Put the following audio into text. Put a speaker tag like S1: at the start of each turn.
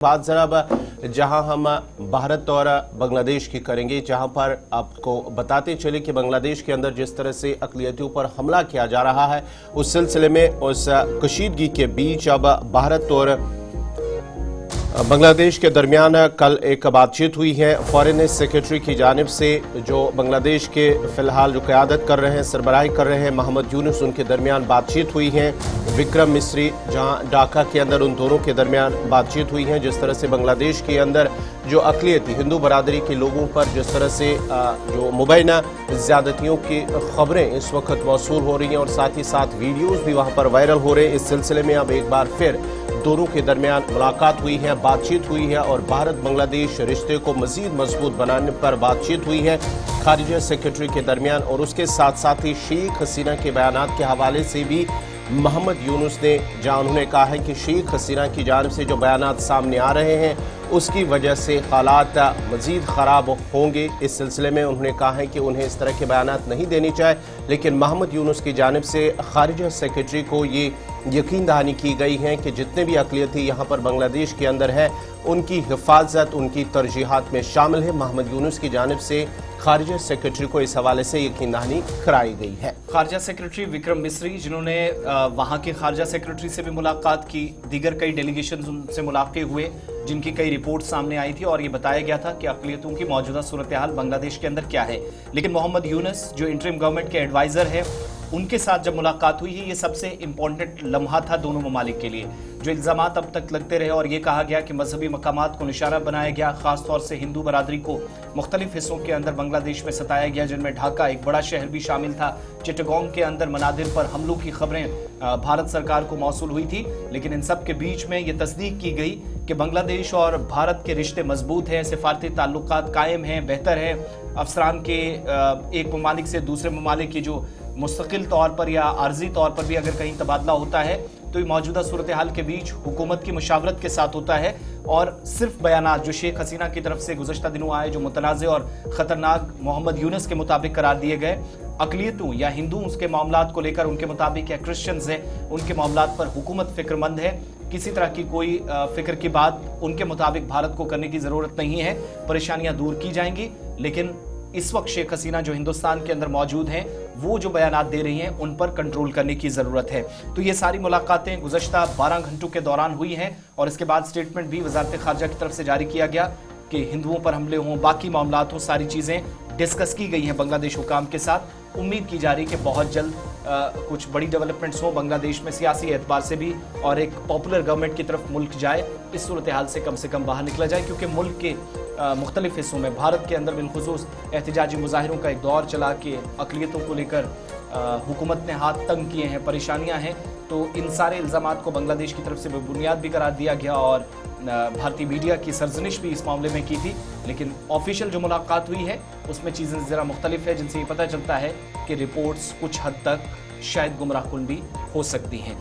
S1: बात जरा जहां हम भारत और बांग्लादेश की करेंगे, जहां पर आपको बताते चले कि बांग्लादेश के अंदर जिस तरह से अक़लियतों पर हमला किया जा रहा है, उस सिलसिले में उस कशीदगी के बीच अब भारत और बांग्लादेश के दरमियान कल एक बातचीत हुई है। फॉरेन सेक्रेटरी की जानिब से जो बांग्लादेश के फिलहाल जो क़यादत कर रहे हैं, सरबराही कर रहे हैं मोहम्मद यूनुस, उनके दरमियान बातचीत हुई है। विक्रम मिस्री जहां ढाका के अंदर उन दोनों के दरमियान बातचीत हुई है। जिस तरह से बांग्लादेश के अंदर जो अक़लियती हिंदू बरादरी के लोगों पर जिस तरह से जो मुबैना ज़्यादतियों की ख़बरें इस वक्त मौसूल हो रही हैं और साथ ही साथ वीडियोज़ भी वहाँ पर वायरल हो रहे हैं, इस सिलसिले में अब एक बार फिर दोनों के दरमियान मुलाकात हुई है, बातचीत हुई है और भारत बांग्लादेश रिश्ते को मज़ीद मजबूत बनाने पर बातचीत हुई है खारिजा सेक्रेटरी के दरमियान। और उसके साथ साथ ही शेख हसीना के बयानात के हवाले से भी मोहम्मद यूनुस ने जहां उन्होंने कहा है कि शेख हसीना की जानिब से जो बयानात सामने आ रहे हैं उसकी वजह से हालात मज़ीद ख़राब होंगे। इस सिलसिले में उन्होंने कहा है कि उन्हें इस तरह के बयानात नहीं देनी चाहिए, लेकिन मोहम्मद यूनुस की जानिब से खारिजा सेक्रेटरी को ये यकीन दहानी की गई है कि जितने भी अक़लियती यहाँ पर बांग्लादेश के अंदर है उनकी हिफाजत उनकी तरजीहात में शामिल है। मोहम्मद यूनुस की जानिब से खारिजा सेक्रेटरी को इस हवाले से यकीन दहानी कराई गई है।
S2: खारजा सेक्रेटरी विक्रम मिस्री, जिन्होंने वहाँ के खारजा सेक्रेटरी से भी मुलाकात की, दीगर कई डेलीगेशन से मुलाकातें हुए, जिनकी कई रिपोर्ट सामने आई थी और ये बताया गया था कि अक़लियतों की मौजूदा सूरत हाल बांग्लादेश के अंदर क्या है। लेकिन मोहम्मद यूनुस जो इंटरिम गवर्नमेंट के एडवाइज़र है, उनके साथ जब मुलाकात हुई है, ये सबसे इम्पॉर्टेंट लम्हा था दोनों ममालिक के लिए। जो इल्ज़ामात अब तक लगते रहे और ये कहा गया कि मजहबी मकामात को निशाना बनाया गया, ख़ास तौर से हिंदू बरादरी को मुख्तलिफ हिस्सों के अंदर बांग्लादेश में सताया गया, जिनमें ढाका एक बड़ा शहर भी शामिल था। चिटगांग के अंदर मनादिर पर हमलों की खबरें भारत सरकार को मौसूल हुई थी। लेकिन इन सब के बीच में ये तस्दीक की गई कि बांग्लादेश और भारत के रिश्ते मजबूत हैं, सिफारती ताल्लुकात कायम हैं, बेहतर हैं। अफसरान के एक ममालिक से दूसरे ममालिक की जो मुस्तकिल तौर पर या आर्जी तौर पर भी अगर कहीं तबादला होता है तो ये मौजूदा सूरत हाल के बीच हुकूमत की मुशावरत के साथ होता है। और सिर्फ बयानात जो शेख हसीना की तरफ से गुज़श्ता दिनों आए, जो मुतनाज़ और ख़तरनाक मोहम्मद यूनुस के मुताबिक करार दिए गए, अक़लियतों या हिंदुओं के मामलात को लेकर उनके मुताबिक या क्रिश्चियंस हैं उनके मामलात पर हुकूमत फ़िक्रमंद है। किसी तरह की कोई फ़िक्र की बात उनके मुताबिक भारत को करने की ज़रूरत नहीं है, परेशानियाँ दूर की जाएंगी। लेकिन इस वक्त शेख हसीना जो हिंदुस्तान के अंदर मौजूद हैं, वो जो बयानात दे रही हैं उन पर कंट्रोल करने की ज़रूरत है। तो ये सारी मुलाकातें गुज़श्ता 12 घंटों के दौरान हुई हैं और इसके बाद स्टेटमेंट भी वज़ारत ख़ारजा की तरफ से जारी किया गया कि हिंदुओं पर हमले हों, बाकी मामलात हों, सारी चीज़ें डिस्कस की गई हैं बांग्लादेश हुकाम के साथ। उम्मीद की जा रही है कि बहुत जल्द कुछ बड़ी डेवलपमेंट्स हों बांग्लादेश में सियासी एतबार से भी और एक पॉपुलर गवर्नमेंट की तरफ मुल्क जाए, इस सूरत हाल से कम बाहर निकला जाए। क्योंकि मुल्क के मुख्तलिफ हिस्सों में, भारत के अंदर बिलखुसूस एहतजाजी मुजाहिरों का एक दौर चला कि अक़लियतों को लेकर हुकूमत ने हाथ तंग किए हैं, परेशानियां हैं। तो इन सारे इल्ज़ामात को बांग्लादेश की तरफ से बेबुनियाद भी करार दिया गया और भारतीय मीडिया की सरजनिश भी इस मामले में की थी। लेकिन ऑफिशियल जो मुलाकात हुई है उसमें चीज़ें ज़रा मुख्तलिफ है, जिनसे ये पता चलता है कि रिपोर्ट्स कुछ हद तक शायद गुमराह कुन भी हो सकती हैं।